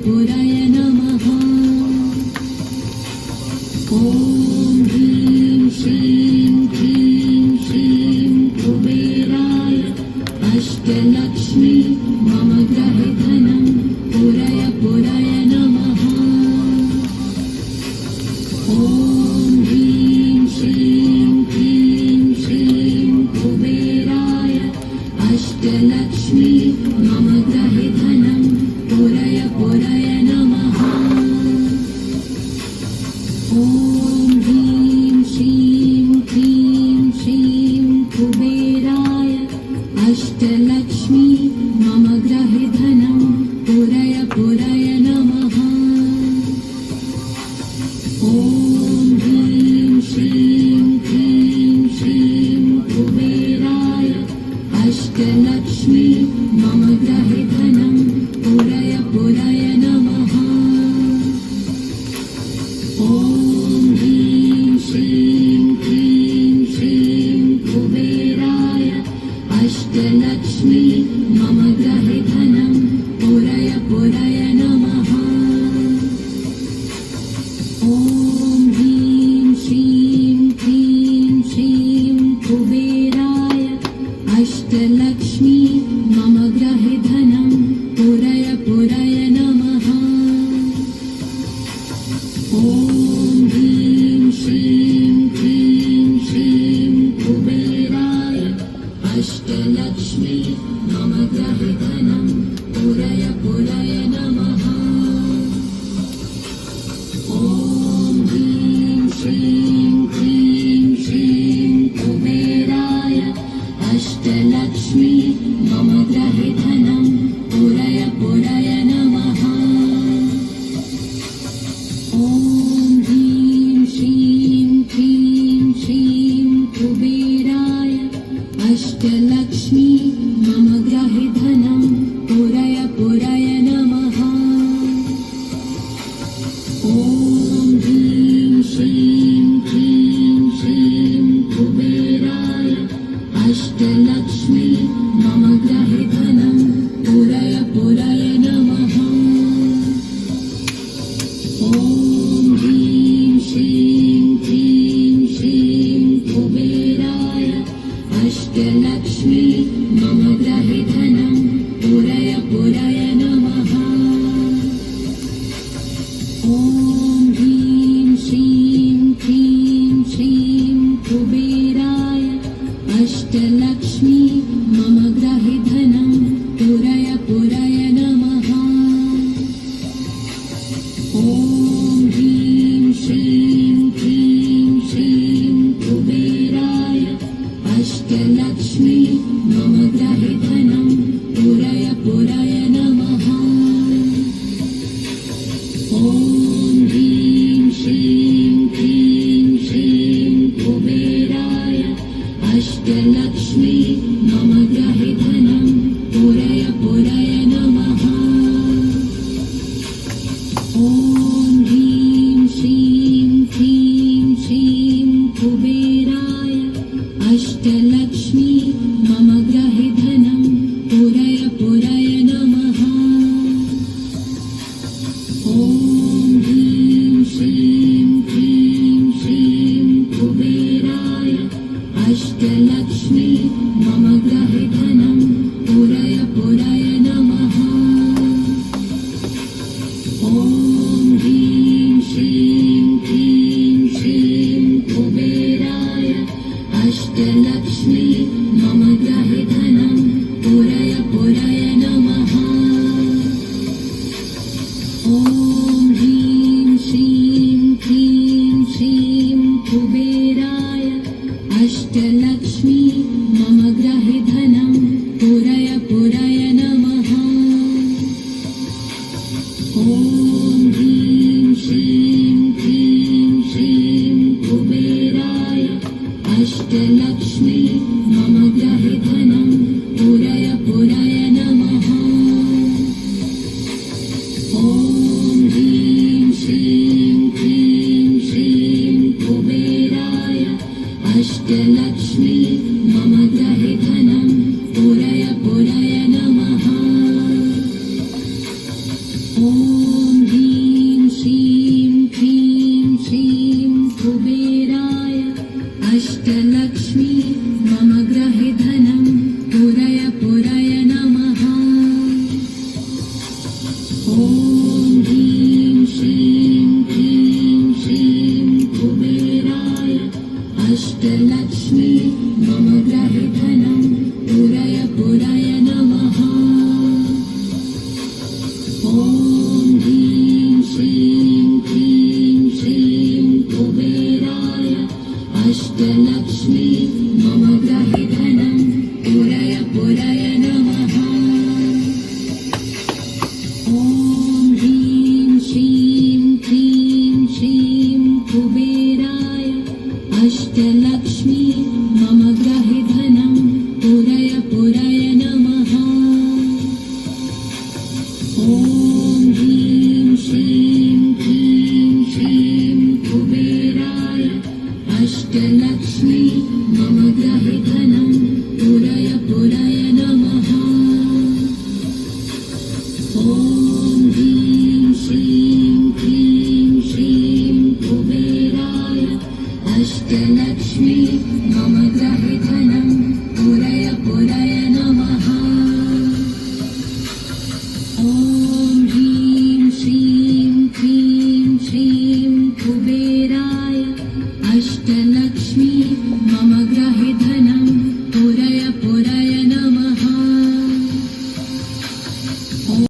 पुराय नमः। ॐ ह्रीं श्रीं क्लीं श्रीं कुबेराय अष्टलक्ष्मी मम गृहे धनं पुराय पुराय नमः। ॐ ह्रीं श्रीं क्लीं श्रीं कुबेराय अष्टलक्ष्मी मम गृहे धनं पुराय पुराय नमः। ॐ ह्रीं श्रीं क्लीं श्रीं कुबेराय अष्टलक्ष्मी मम गृहे धनं पुराय पुराय नमः। ॐ ह्रीं श्रीं क्लीं श्रीं कुबेराय अष्टलक्ष्मी मम गृहे धनं पुराय पुराय नमः। ॐ ह्रीं श्रीं क्लीं श्रीं कुबेराय अष्टलक्ष्मी मम गृहे धनं पुराय पुराय नमः। ॐ ह्रीं श्रीं क्लीं श्रीं कुबेराय अष्टलक्ष्मी मम गृहे धनं पुराय पुराय नमः। ॐ ह्रीं श्रीं क्लीं श्रीं कुबेराय अष्टलक्ष्मी मम गृहे धनं पुराय पुराय नमः। ॐ ह्रीं श्रीं क्लीं श्रीं कुबेराय अष्टलक्ष्मी मम गृहे धनं पुराय पुराय नमः। ॐ ह्रीं श्रीं क्लीं श्रीं कुबेराय अष्टलक्ष्मी मम गृहे धनं पुराय पुराय नमः। ॐ ह्रीं श्रीं क्लीं श्रीं कुबेराय अष्टलक्ष्मी मम गृहे धनं पुराय पुराय नमः। ॐ ह्रीं श्रीं क्लीं श्रीं कुबेराय अष्टलक्ष्मी मम गृहे धनं पुराय पुराय नमः। ॐ ह्रीं श्रीं क्लीं श्रीं कुबेराय अष्टलक्ष्मी मम गृहे धनं पुराय पुराय नमः। ॐ ह्रीं श्रीं क्लीं श्रीं कुबेराय अष्टलक्ष्मी मम गृहे धनं पुराय पुराय नमः। ॐ ह्रीं श्रीं क्लीं श्रीं कुबेराय अष्टलक्ष्मी मम गृहे धनं पुराय पुराय नमः। ॐ ह्रीं श्रीं क्लीं श्रीं कुबेराय अष्टलक्ष्मी मम गृहे धनं पुराय पुराय नमः। ॐ ह्रीं श्रीं क्लीं श्रीं कुबेराय अष्टलक्ष्मी मम गृहे धनं पुराय पुराय नमः। ॐ ह्रीं श्रीं क्लीं श्रीं कुबेराय अष्टलक्ष्मी मम गृहे धनं पुराय पुराय नमः। ॐ ह्रीं श्रीं क्लीं श्रीं कुबेराय अष्टलक्ष्मी मम गृहे धनं पुराय पुराय नमः। ॐ ह्रीं श्रीं क्लीं श्रीं कुबेराय अष्टलक्ष्मी मम गृहे धनं पुराय पुराय नमः। ॐ ह्रीं श्रीं क्लीं श्रीं कुबेराय अष्टलक्ष्मी मम गृहे धनं पुराय पुराय नमः। ॐ ॐ ह्रीं श्रीं क्लीं श्रीं कुबेराय अष्टलक्ष्मी मम गृहे धनं पुरय पुरय नमः। ॐ ह्रीं श्रीं क्लीं श्रीं कुबेराय अष्टलक्ष्मी मम गृहे धनं पुरय पुरय नमः। ॐ ह्रीं श्रीं क्लीं श्रीं कुबेराय अष्टलक्ष्मी मम गृहे धनं पुरय पुरय नमः। ॐ ह्रीं श्रीं क्लीं श्रीं कुबेराय अष्टलक्ष्मी मम गृहे धनं पुरय पुरय नमः। ॐ ह्रीं श्रीं क्लीं श्रीं कुबेराय अष्टलक्ष्मी मम गृहे